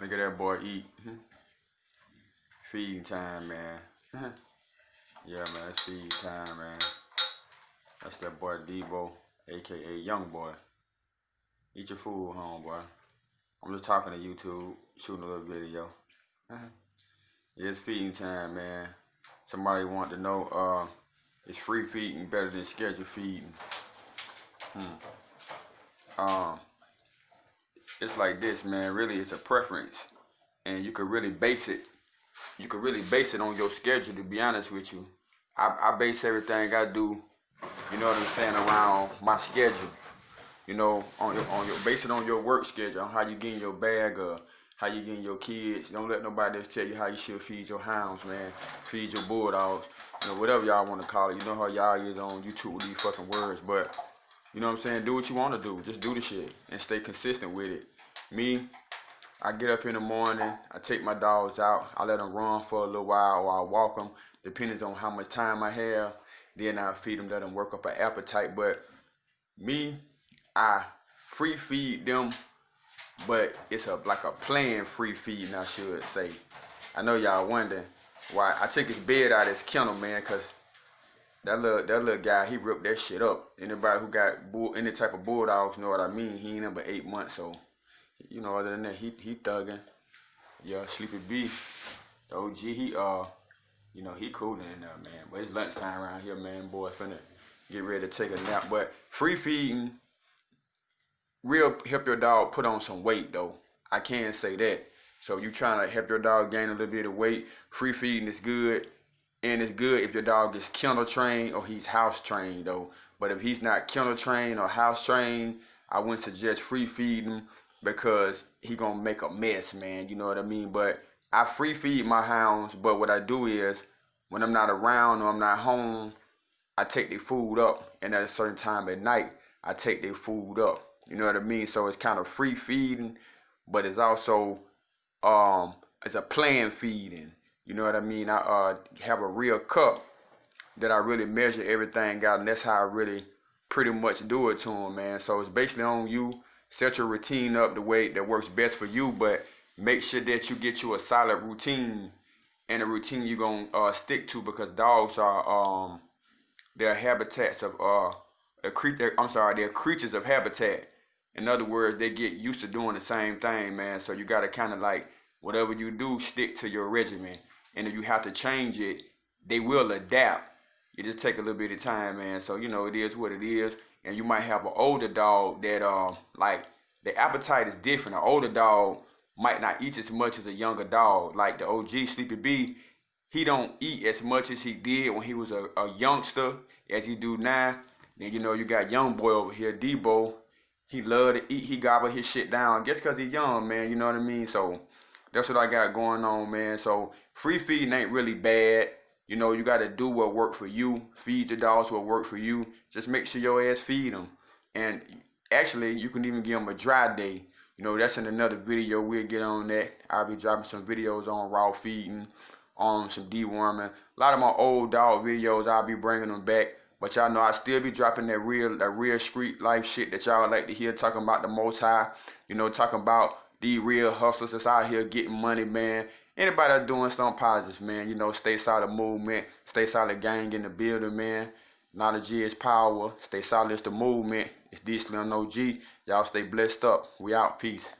Look at that boy eat. Feeding time, man. Yeah, man, it's feeding time, man. That's that boy Debo, aka Young Boy. Eat your food, homeboy. I'm just talking to YouTube, shooting a little video. Yeah, it's feeding time, man. Somebody want to know, is free feeding better than scheduled feeding? It's like this, man. Really, it's a preference, and you could really base it. You could really base it on your schedule. To be honest with you, I base everything I do. You know what I'm saying, around my schedule. You know, on your base it on your work schedule, on how you getting your bag, or how you getting your kids. Don't let nobody else tell you how you should feed your hounds, man. Feed your bulldogs, you know, whatever y'all want to call it. You know how y'all is on YouTube with these fucking words, but you know what I'm saying? Do what you want to do. Just do the shit and stay consistent with it. Me, I get up in the morning, I take my dogs out, I let them run for a little while, or I walk them, depending on how much time I have. Then I feed them, let them work up an appetite. But me, I free feed them, but it's like a planned free feeding, I should say. I know y'all wondering why I took his bed out of his kennel, man, because that little guy, he ripped that shit up. Anybody who got any type of bulldogs know what I mean. He ain't number 8 months, so you know, other than that, he thugging. Yeah, Sleepy B, the OG, he you know, he cooling in there, man. But it's lunchtime around here, man. Boy, finna get ready to take a nap. But free feeding will help your dog put on some weight, though. I can say that. So you trying to help your dog gain a little bit of weight, free feeding is good. And it's good if your dog is kennel trained or he's house trained, though. But if he's not kennel trained or house trained, I wouldn't suggest free feeding him, because he gonna make a mess, man. You know what I mean? But I free feed my hounds, but what I do is, when I'm not around or I'm not home, I take their food up, and at a certain time at night, I take their food up. You know what I mean? So it's kind of free feeding, but it's also it's a planned feeding. You know what I mean? I have a real cup that I really measure everything out, and that's how I really pretty much do it to them, man. So it's basically on you. Set your routine up the way that works best for you, but make sure that you get you a solid routine, and a routine you're gonna stick to, because dogs are they're habitats of they're creatures of habitat. In other words, they get used to doing the same thing, man. So you gotta kind of like, whatever you do, stick to your regimen. And if you have to change it, they will adapt. It just take a little bit of time, man. So you know, it is what it is. And you might have an older dog that like the appetite is different. An older dog might not eat as much as a younger dog. Like the OG Sleepy B, he don't eat as much as he did when he was a youngster as he do now. Then you know, you got young boy over here, Debo. He love to eat. He gobble his shit down just because he's young, man. You know what I mean? So that's what I got going on, man. So free feeding ain't really bad. You know, you got to do what work for you. Feed the dogs what work for you. Just make sure your ass feed them. And actually, you can even give them a dry day. You know, that's in another video. We'll get on that. I'll be dropping some videos on raw feeding, on some deworming. A lot of my old dog videos, I'll be bringing them back. But y'all know I still be dropping that real street life shit that y'all like to hear, talking about the Most High. You know, talking about these real hustlers that's out here getting money, man. Anybody that's doing something positive, man, you know, stay solid movement, stay solid gang in the building, man. Knowledge is power. Stay solid, it's the movement. It's D Slim OG. Y'all stay blessed up. We out. Peace.